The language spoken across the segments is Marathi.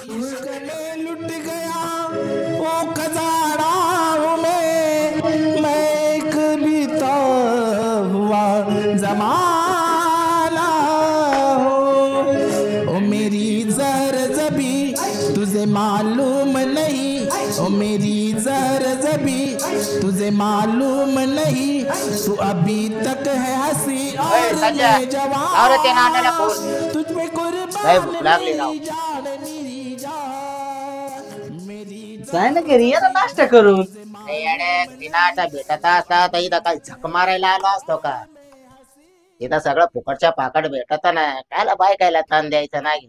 इश्क में लुट गया वो खजाना मैं एक बीता हुआ जमाना ओ मेरी जहर जबी तुझे मालूम नहीं ओ मेरी जहर जबी तुझे मालूम नहीं तू अभी तक है हंसी और मैं जवान तुझ पे कुर्बान मेरी जान मेरी काय ना घरी या नाश्ता करून दिनाटा भेटत असता तर इथं काही झक मारायला आलो असतो का? इथं सगळं फुकटच्या पाकट भेटत ना, कायला बायकायला ताण द्यायचं नाही.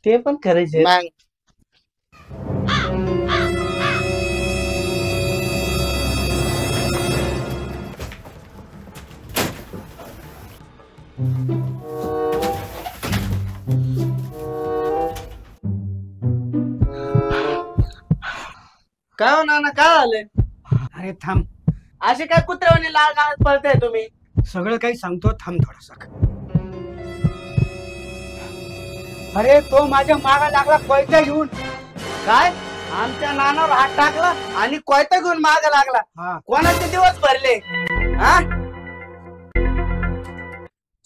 ते पण खरंच मग काय हो नाना काय आलंय? अरे थांब, असे काय कुत्र्यावानी लाल गाळत पळताय तुम्ही? सगळं काही सांगतो, थांब थोडासा. अरे तो माझ्या मागा लागला कोयता घेऊन. काय आमच्या नानावर हात टाकला आणि कोयता घेऊन माग लागला? हा, कोणाचे दिवस भरले? हा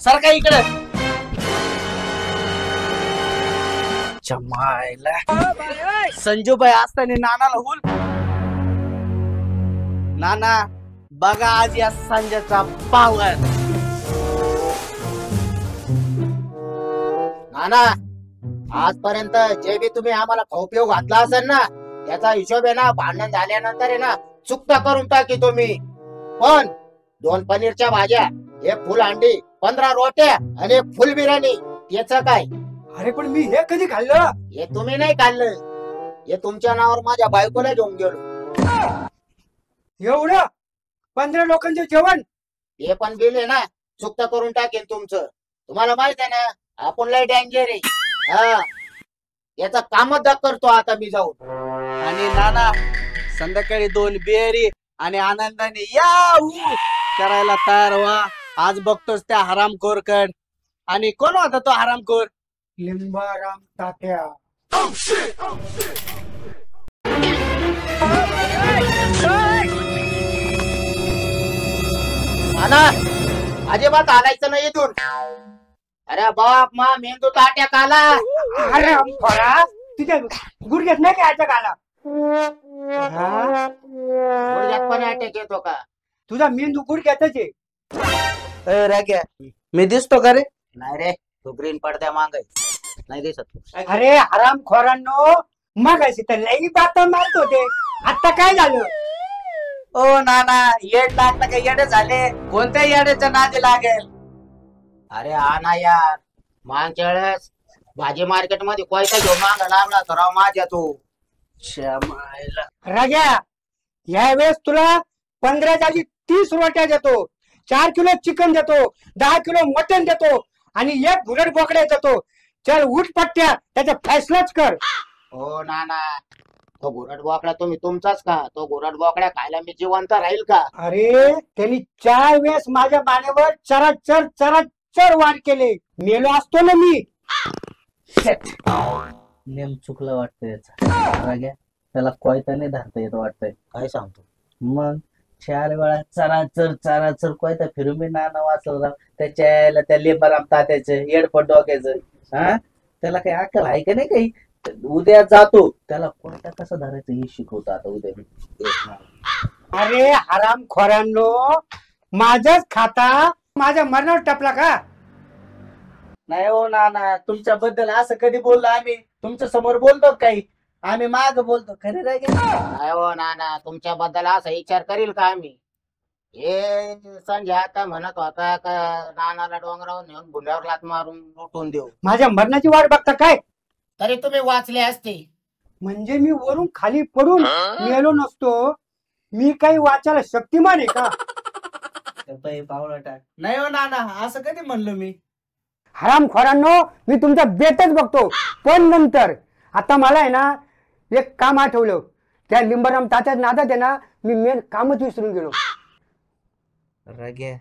सारखा इकडे चमायला संजूबाई असताना नानाला हुल. नाना बघा आज या संजयचा पावर. नाना आजपर्यंत जे बी तुम्ही आम्हाला खाऊ घातला असेल ना, त्याचा हिशोब आहे ना, भांडण झाल्यानंतर आहे ना चुकता करून टाकी तुम्ही. पण 2 पनीरच्या भाज्या, 1 फुल अंडी, 15 रोट्या आणि 1 फुल बिर्याणी, त्याच काय? अरे पण मी हे कधी खाल्लं? हे तुम्ही नाही खाल्लं, हे तुमच्या नावावर माझ्या बायकोला घेऊन गेलो. एवढं 15 लोकांचे जेवण? हे पण बिल आहे ना, चुकता करून टाकेन तुमचं. तुम्हाला माहित आहे ना आपण लय डेंजर आहे. हा याचा कामच करतो आता मी जाऊन. आणि नाना संध्याकाळी 2 बिअरी आणि आनंदाने याऊ करायला तयार व्हा. आज बघतोस त्या हरामखोरकड. आणि कोण होता तो हरामखोर? लिंबाराम तात्या. नाना अजिबात आलायचं नाही इथून. अरे बाप मा मेंदू ताट्या काला. अरे फरा तुझ्या गुडघ्यात नाही काय अटॅक आला? गुडघ्यात पण अटॅक येतो का? तुझा मेंदू गुडघ्यातच आहे. राग्या मी दिसतो का रे? नाही रे, तू ग्रीन पडद्या माग नाही दिसत. अरे हरामखोरांनो, मग अशी तर लई बाता मारत होते, आता काय झालं? ओ नाना येड लागलं का? येडे झाले? कोणत्या येड्याच्या नादी लागेल? अरे हा ना यार, मागच्या वेळेस भाजी मार्केट मध्ये कोयता घेऊन माग लागला तर राव माझ्या तू. श्यामायला राजा या वेळेस तुला 15 जागी 30 रोट्या देतो, 4 किलो चिकन देतो, 10 किलो मटन देतो आणि 1 बुलेट बोकड्या देतो. चल उठ पट्ट्या, त्याचा फैसलाच कर. हो नाना, तो घोरट बोकड्या तुम्ही तुमचाच का? तो घोरट बोकड्या खायला मी जिवंत राहील का? अरे त्यांनी 4 वेळेस माझ्या मानेवर चराचर चराचर वार केले. मेलो असतो ना मी. नेम चुकलं वाटतं याचा. राग्या त्याला कोयताने धरता येत वाटतंय. काय सांगतो? मग 4 वेळा चराचर चराचर कोयता फिरून मी नाना वाचलं. त्याच्या त्या लेबराम तात्याचं येडपट डोक्याचं. हा त्याला काही अक्कल आहे का नाही काही? उद्या जातो त्याला कोयता कसं धरायचं हे शिकवतो आता उद्या. अरे हरामखोरांनो, माझच खाता माझ्या मरणावर टपला का? नाही हो नाना, तुमच्याबद्दल असं कधी बोललो आम्ही? तुमच्या समोर बोलतो काही? आम्ही माग बोलतो खरे रागे. नाही हो नाना, तुमच्या बद्दल असा विचार करील का आम्ही? हे संजय आता म्हणत होता का नानाला डोंगरावर नेऊन गुंड्यावर लात मारून लुटून देऊ. माझ्या मरणाची वाट बघता काय? तरी तुम्ही वाचले असते. म्हणजे मी वरून खाली पडून मेलो नसतो? मी काही वाचायला शक्तिमान आहे का? पावला टाक. नाही हो नाना, असं कधी म्हणलो मी? हरामखोरांनो, मी तुमचा बेतच बघतो, पण नंतर. आता मला आहे ना एक काम आठवलं. त्या लिंबाराम तात्या नादात आहे ना, मी मेन कामच विसरून गेलो. राग्या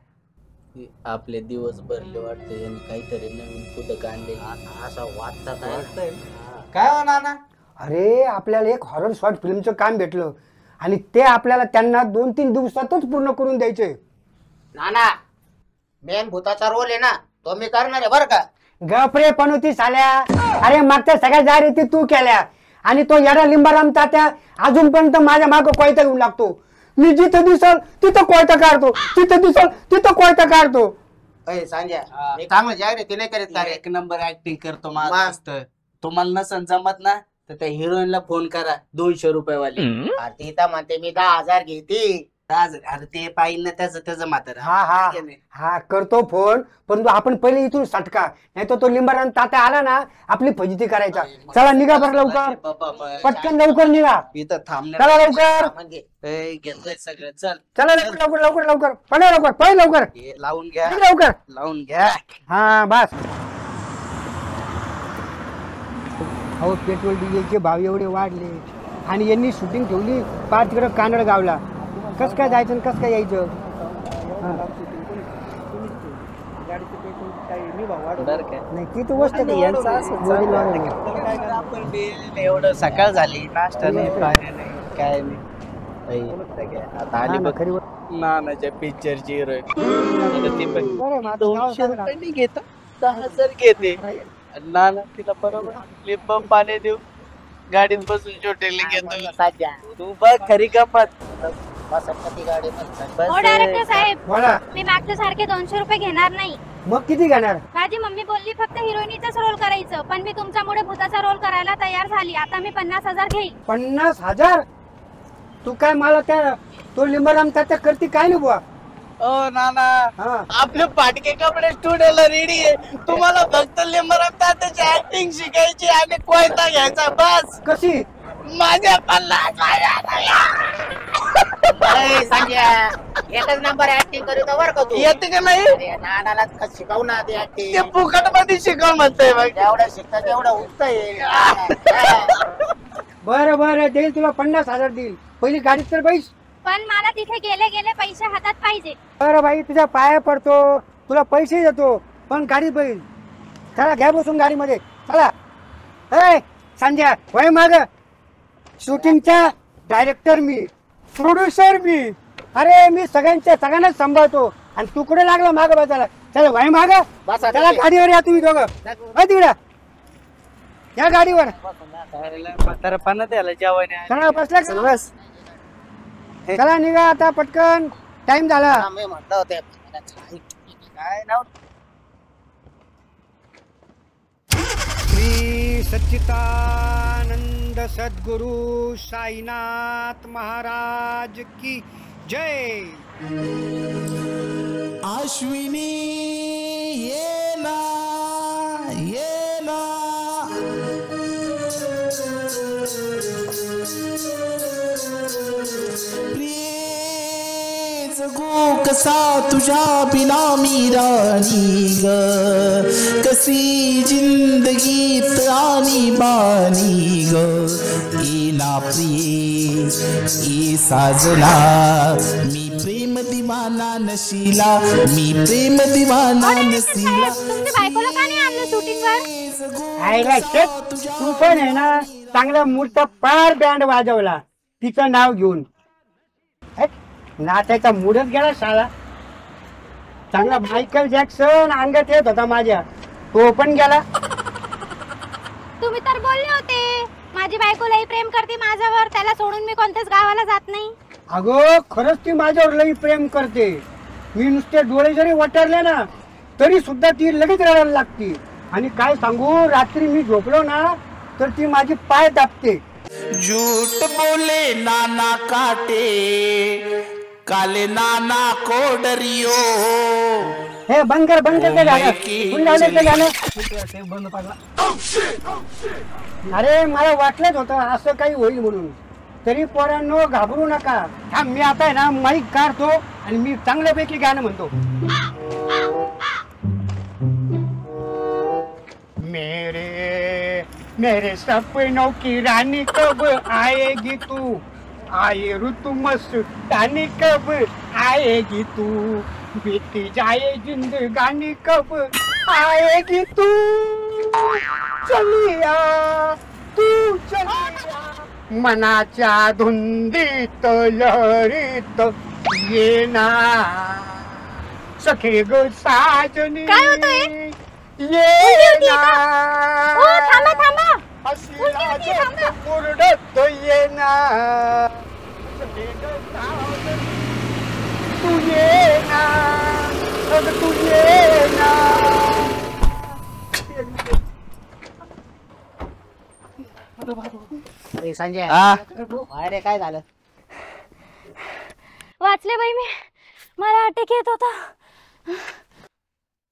आपले दिवस भरले वाटते यांनी काहीतरी नवीन पुस्तक आणले असं वाटतं काय हो नाना? अरे आपल्याला एक हॉरर शॉर्ट फिल्मचं काम भेटलं आणि ते आपल्याला त्यांना 2-3 दिवसातच पूर्ण करून द्यायचंय. नाना मेन भूताचा रोल आहे ना तो मी करणार आहे बरं का. गपरे पणुती साल्या. अरे मागच्या सगळ्या जाहिराती तू केल्या आणि तो येडा लिंबाराम तात्या अजूनपर्यंत माझ्या मागं कोयता घेऊन लागतो. मी जिथं दिसल तिथं कोयता काढतो, तिथं दिसल तिथं कोयता काढतो. अय सांग्या मी चांगलं जाहिराती नाही करीत का रे. एक नंबर ऍक्टिंग करतो माझं मस्त. तुम्हाला नसन जमत ना तर त्या हिरोईनला फोन करा 200 रुपये वाली. अरे ती तर म्हणते मी 10,000 घेते. अरे ते पाहिजे ना त्याचं म्हातार. हा हा हा करतो फोन, पण आपण पहिले इथून सटका, नाही तर तो लिंबाराम तात्या आला ना आपली फजिती करायचा. चला निघा बरं लवकर, पटकन लवकर निघा. इथं थांबणार. चला लवकर, म्हणजे घेतलंय सगळं. चल चला लवकर लवकर लवकर लवकर पळे लवकर पळे लवकर हे लावून घ्या, लवकर लावून घ्या. हा बस. अहो पेट्रोल डिझेलचे भाव एवढे वाढले आणि यांनी शूटिंग ठेवली पार तिकडं कानड गावला. कस काय जायचं कस काय यायचं. नाही ती तर गोष्ट एवढं सकाळ झाली, नाश्ता नाही पाणी नाही काय नाही. आता आली बघ नानाच्या पिक्चरची हिरोईन. 200 रुपये घेत 10,000 घेते. नाना तिला बरोबर लिंब पाणी देऊ गाडीत बसून छोटेले घेतो. तू बघ खरी गंमत. गाडी हो डायरेक्टर साहेब, बोला. मी मागच्या सारखे 200 रुपये घेणार नाही. मग किती घेणार. माझी मम्मी बोलली फक्त हिरोईनीचाच रोल करायचं, पण मी तुमच्यामुळे भूताचा रोल करायला तयार झाली. आता मी 50,000 घेईल. 50,000. तू काय मला त्या तो लिंबाराम तात्या करते काय नाही बुवा. ओ नाना हा आपले पाटके कपडे स्टुडिओला रेडी आहे. तुम्हाला फक्त लिंबाराम तात्याची ऍक्टिंग शिकायची आणि कोयता घ्यायचा बस. कशी. माझ्या 50,000 सांग्या एकच नंबर ऍक्टिंग करीत बरं का तू. येते का नाही. अरे नानाला शिकवू ना ते ते ऍक्टिंग. फुकट मध्ये शिकव म्हणतोय बघ. जेवढं शिकतं तेवढं उठत बरं बरं देईल तुला 50,000 देईल. पहिली गाडीत तर बैस. पण मला तिथे गेले गेले पैसे हातात पाहिजे. बरं बाई तुझ्या पाया पडतो, तुला पैसे देतो, पण गाडीत बैल. चला घ्या बसून गाडीमध्ये. चला. ए संजय वय माग. शूटिंगचा डायरेक्टर मी, प्रोड्युसर मी. अरे मी सगळ्यांनाच सांभाळतो आणि तू कुठे लागला माग बसायला. चला वय माग. बसा चला गाडीवर या तुम्ही दोघं. तिकडे या गाडीवर. म्हातारपणा त्याला जेवायला. चला बसला का? बस. चला निघा आता पटकन, टाइम झाला. मी म्हटलं होते काय नाव. श्री सच्चिदानंद सद्गुरु साईनाथ महाराज की जय. अश्विनी ये ना ये ना. प्रिय जगू कसा तुझ्या बिना मी राणी ग. कशी जिंदगीत आणि बानी ग. येना प्रिय ये साजना. मी प्रेम दिवाना नशीला, मी प्रेम दिवाना नशीला. तुमच्या बायकोला का नाही आणलं शूटिंगवर. आयला शेट, तू पण आहे ना चांगला मूर्त पार बँड वाजवला तिचं नाव घेऊन. नात्याचा मूडच गेला शाळा. चांगला मायकल जॅक्सन अंगात येत होता माझ्या, तो पण गेला. तुम्ही तर बोलले होते माझी बायको लई प्रेम करते माझ्यावर, त्याला सोडून मी कोणत्याच गावाला जात नाही. अगं खरंच ती माझ्यावर लई प्रेम करते. मी नुसते डोळे जरी वटरले ना तरी सुद्धा ती लगेच रडायला लागते. आणि काय सांगू, रात्री मी झोपलो ना तर ती माझी पाय दाबते. झूठ बोले नाना काटे, काले नाना को डरियो. हे बंद कर ते गाणं. कोण लावलं ते गाणं. अरे मला वाटलंच होतं असं काही होईल म्हणून. तरी पोरांनो घाबरू नका. हा मी आता आहे ना माईक काढतो आणि मी चांगल्यापैकी गाणं म्हणतो. मेरे सपनों की रानी कब आएगी तू. आए ऋतु मस्तानी कब आएगी तू. बीती जाए जिंदगानी कब आएगी तू चलिया तू चलिया मनाच्या धुंदीत लहरीत ये ना सखे ग साजनी काय होतंय? ये ना ओ थांबा थांबा. हसीला मुरडत ये ना सखे ग साजनी तू ये ना अग तू ये ना. ए, संजय हा अरे काय झालं? वाचले बाई मी. मला अटॅक येत होता.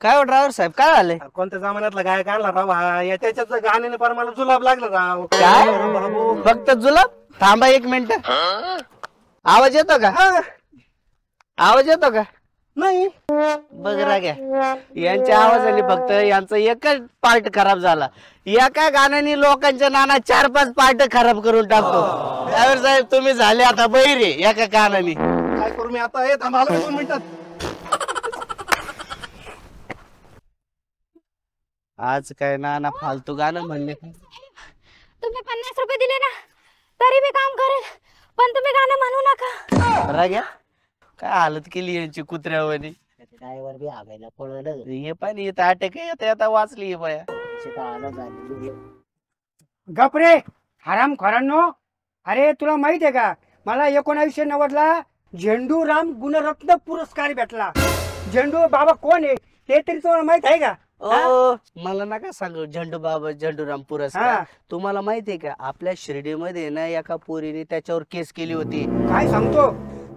काय हो ड्रायव्हर साहेब काय झालंय? कोणत्या जमान्यातला गायक आणला राव हा? या त्याच्याच गाण्याने पर मला जुलाब लागला राव. काय बाबू फक्त जुलाब? थांबा 1 मिनिट. आवाज येतो का? आवाज येतो का? नाही बघ राग्या, यांच्या आवाजाने फक्त यांचा एकच पार्ट खराब झाला. एका गाण्याने लोकांच्या नाना 4-5 पार्ट खराब करून टाकतो. ड्रायव्हर साहेब तुम्ही झाले आता बहिरे एका गाण्याने. काय करू मी आता? हे थांबा आलो 2 मिनिटात. आज काय नाना फालतू गाणं म्हणले. तुम्ही 50 रुपये दिले ना तरी मी काम करेल, पण तुम्ही गाणं म्हणू नका. राग्या काय हालत केली यांची कुत्र्यावानी. ड्रायव्हर बी आगायला पळलं. हे पण येत अटॅक येता येता वाचली हे बाया. गपरे हराम खोरांनो. अरे तुला माहित आहे का, मला 1990 ला झेंडूराम गुणरत्न पुरस्कार भेटला. झेंडू बाबा कोण आहे ते तरी तुम्हाला माहित आहे का? ओ मला नका सांगू झेंडू बाबा झेंडूराम पुरस्कार. हा. तुम्हाला माहितीये का आपल्या शिर्डीमध्ये ना एका पोरीने त्याच्यावर केस केली होती. काय सांगतो?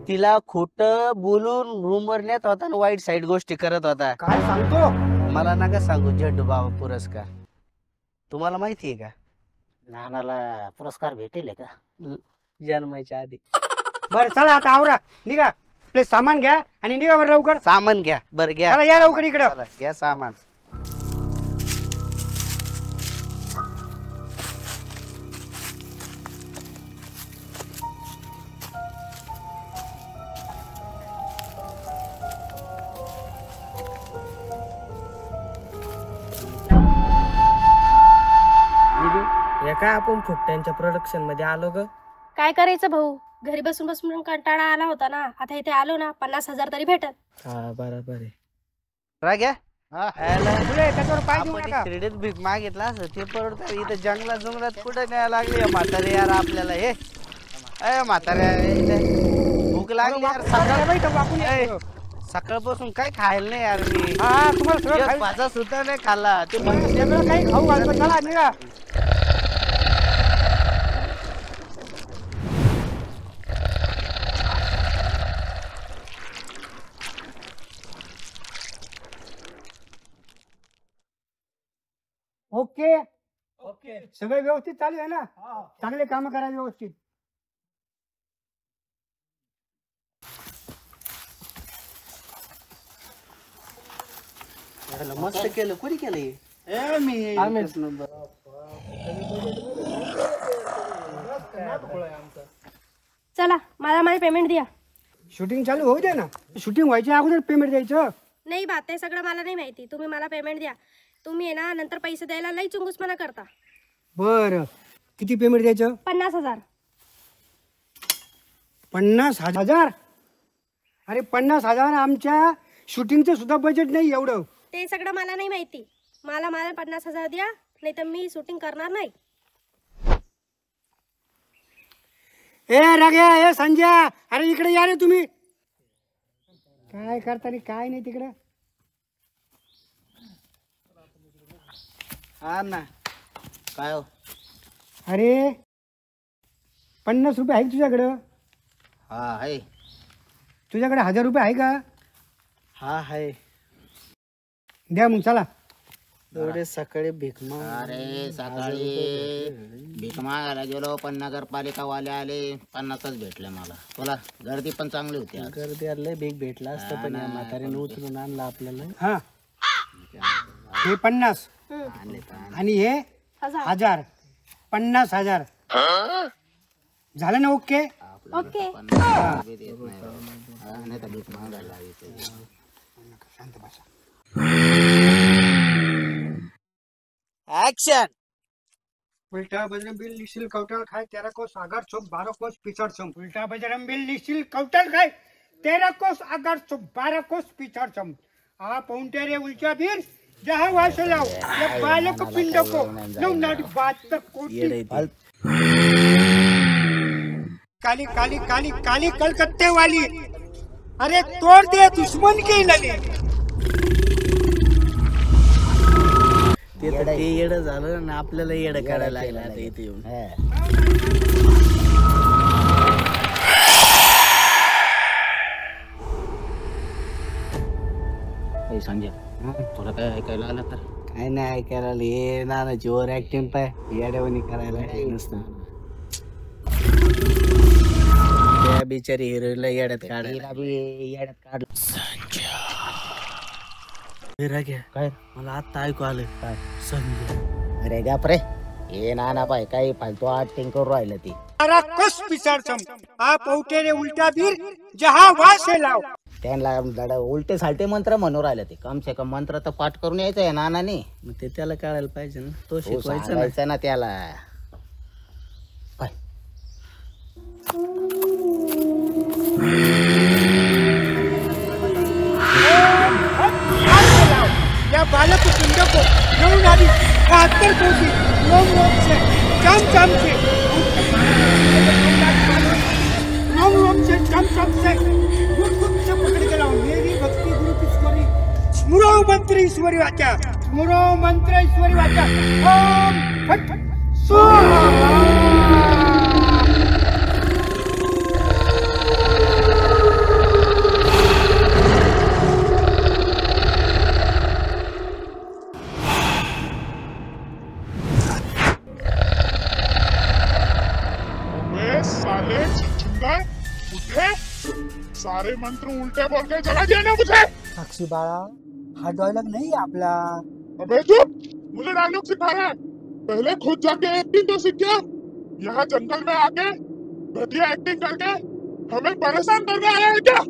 तिला खोट बोलून रूमवर नेत होता आणि वाईट साईड गोष्टी करत होता. काय सांगतो? मला नका सांगू झेंडू बाबा पुरस्कार. तुम्हाला माहितीये का नानाला पुरस्कार भेटेल का? जन्माच्या आधी. बर चला आता आवरा, निघा. आपले सामान घ्या आणि निघा बरं लवकर. सामान घ्या. बरं घ्या. चला या लवकर इकडं. चला, घ्या सामान. हे काय आपण फुकट्यांच्या प्रोडक्शन मध्ये आलो ग? काय करायचं भाऊ, घरी बसून बसून कंटाळा आला होता ना. आता इथे आलो ना 50,000 तरी भेटत. हा बरोबर आहे. राग्या तुला त्याच्यावर पाय देऊ आपण नका. शिर्डीत भीक मागितला असं ते परवडत. इथं जंगलात जुंगलात कुठं न्यायला लागली म्हातारे यार आपल्याला. हे अय म्हाताऱ्या इथं भूक लागली यार. चला बाई, तर वाकून ए, येतो. सकाळपासून काय खायला नाही यार मी. हा तुम्हाला सगळं एक खायचं. भाजा सुद्धा नाही खाल्ला. ते तुम्हाला सगळं काही खाऊ घालतो. चला निघा. ओके ओके सगळं व्यवस्थित चालू आहे ना? चांगले काम करा व्यवस्थित. मस्त केलं. कोणी केलं हे? आम्हीच. चला मला माझे पेमेंट द्या. शूटिंग चालू होऊ दे ना. शूटिंग व्हायच्या अगोदर पेमेंट द्यायचं. नाही बा, ते सगळं मला नाही माहिती. तुम्ही मला पेमेंट द्या. तुम्ही आहे ना नंतर पैसे द्यायला लई चुंगुसपणा करता. बर किती पेमेंट द्यायचं? 50,000. 50,000? अरे 50,000 आमच्या शूटिंगचं सुद्धा बजेट नाही एवढं. ते सगळं मला नाही माहिती. मला 50,000 द्या, नाही तर मी शूटिंग करणार नाही. ए राग्या, ए संजय, अरे इकडे या रे तुम्ही. काय करता रे? काय नाही तिकडे. हा ना. काय हो? अरे 50 रुपये आहे तुझ्याकडं? हा आहे. तुझ्याकडे 1,000 रुपये आहे का? हा आहे. द्या मग चला. एवढे सकाळी भीक माग. अरे सकाळी भीक मागायला गेलो पण नगरपालिका वाले आले, 50च भेटले मला. तुला गर्दी पण चांगली होती आज. गर्दी लय भीक भेटला असतं पण या म्हातारीने उचलून आणला आपल्याला. हा हे 50 आणि हे 1,000. 50,000 झालं ना? Okay okay. नाही तर भीक मागायला लावायचं. शांत बसा. ऍक्शन. उल्टा बजरंग बिल लिशील कौटल खाय 13 कोस आगर चौक 12 कोस पिछड़ चम. उल्टा बजरंग बिल लिशील कौटल खाय 13 कोस आगर चौक 12 कोस पिछड़ चम. आ पौंटे रे उल्टा बीर जहां वहां से लाओ ये बालक पिंड को 972 कोटी. काली काली काली काली कलकत्ते वाली. अरे तोड़ दे दुश्मन की नली. ते येडं झालं आणि आपल्याला येडं काढायला लागलं आता इथे येऊन. संजय तुला काय ऐकायला आलं तर? काय नाही ऐकायला आलं. हे नानाची ओव्हर ऍक्टिंग पाय येड्यावानी करायला नुसतं. त्या बिचारी हिरोईनला येड्यात काढायला. येड्यात काढलं. काय मला आता ऐकू आलं. काय संजय? अरे गप रे. हे नाना पाय काही फालतू ऍक्टिंग करू राहिलं ती. कोस पिछड़ चम. आ पौंटे रे उल्टा बीर जहां वहां से लाओ. त्यांना उलटे सालटे मंत्र म्हणून राहिले ते. कम से कम मंत्र तर पाठ करून यायचं आहे नानाने. मग ते त्याला कळायला पाहिजे ना. तो हो, शिकवायचा ना. सांगायचं ना त्याला. पाय. या बालक पिंड को 972 कोटी रोम रोम से चम चम से रोम रोम से चम चम से गुट गुट से पकड़ के लाओ. मेरी भक्ति गुरु की ईश्वरी स्मरो मंत्र ईश्वरी वाचा. स्मरो मंत्र ईश्वरी वाचा. ओम फट स्वाहा. साले चिंचिंगा उठे. सारे मंत्र उल्टे बोल के जगा दिया ना मुझे. साक्षी बाळा हा डायलॉग नहीं है आपला. अबे चुप. मुझे डायलॉग सिखा रहा है. पहले खुद जाके एक्टिंग तो सीख गया. यहाँ जंगल में आके घटिया एक्टिंग करके हमें परेशान करने आया है क्या?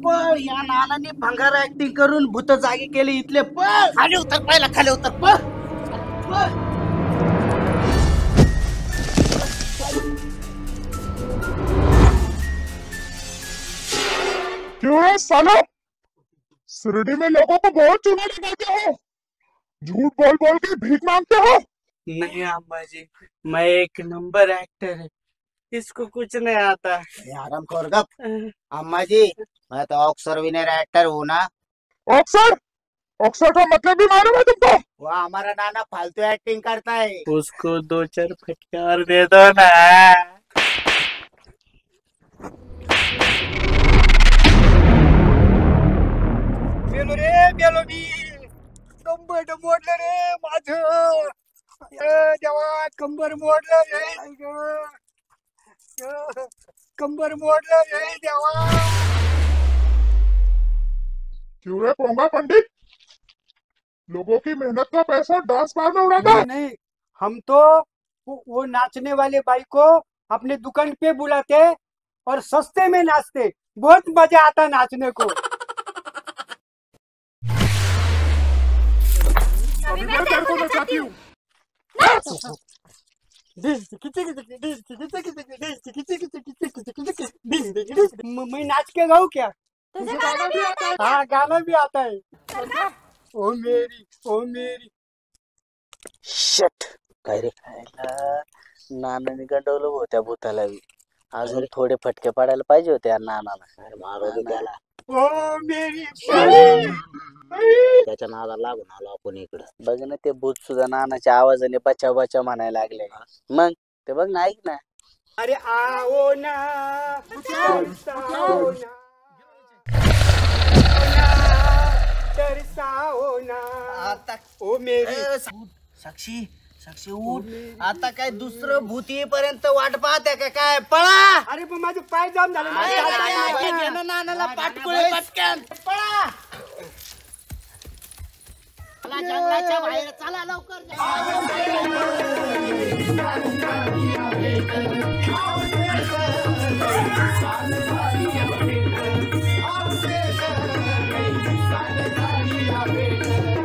पळ. या नानाने भंगार ऍक्टिंग करून भूत जागी केली. इथले पळ. खाली उतर पहिला. खाली उतर पळ. क्यों है सालो? शिरडी में लोगों को बहुत चूना लगाते हो. झूठ बोल बोल के भीख मांगते हो. नहीं अम्मा जी, मैं एक नंबर एक्टर है. इसको कुछ नहीं आता. आराम कर गप. अम्मा जी मैं तो ऑक्सर विनर एक्टर हूँ ना. ऑक्सर? ऑक्सर का मतलब भी मालूम है तुमको? वो हमारा नाना फालतू एक्टिंग करता है. उसको 2-4 फटके और दे दो ना. मेलो रे मेलो मी. कंबर मोडलं रे माझं. देवा कंबर मोडलं रे. कंबर मोडलं रे देवा. क्यों रे पोंगा पंडित? लोगों की मेहनत का पैसा डांस बार में उड़ाता है. नहीं हम तो वो नाचने वाले बाई को अपने दुकान पे बुलाते और सस्ते में नाचते. बहुत मजा आता नाचने को. अभी मैं तेरे को नचाती हूँ. मैं नाच के गाऊं क्या? तुझे गाना भी आता है? हाँ गाना भी आता है. ओ मेरी ओ मेरी. शट. काय रे? नानाने गंडवलं होत्या भूताला. अजून थोडे फटके पडायला पाहिजे होते या नानाला. मारो दे त्याला. ओ मेरी त्याच्या नादाला लागून आलो आपण इकडं. बघ ना ते भूत सुद्धा नानाच्या आवाजाने बचाव बचाव म्हणायला लागले. मग ते बघ ना. ऐक ना. अरे आओ ना तरसाओ ना. तरसाओ ना. ओ मेरी. साक्षी साक्षी उठ. आता काय दुसरं भूत येईपर्यंत वाट पाहते का काय? पळा. अरे पण माझे पाय जाम झाले. नानाला पाठकुळे पटकन पळा. चला जंगलाच्या बाहेर चला लवकर भेट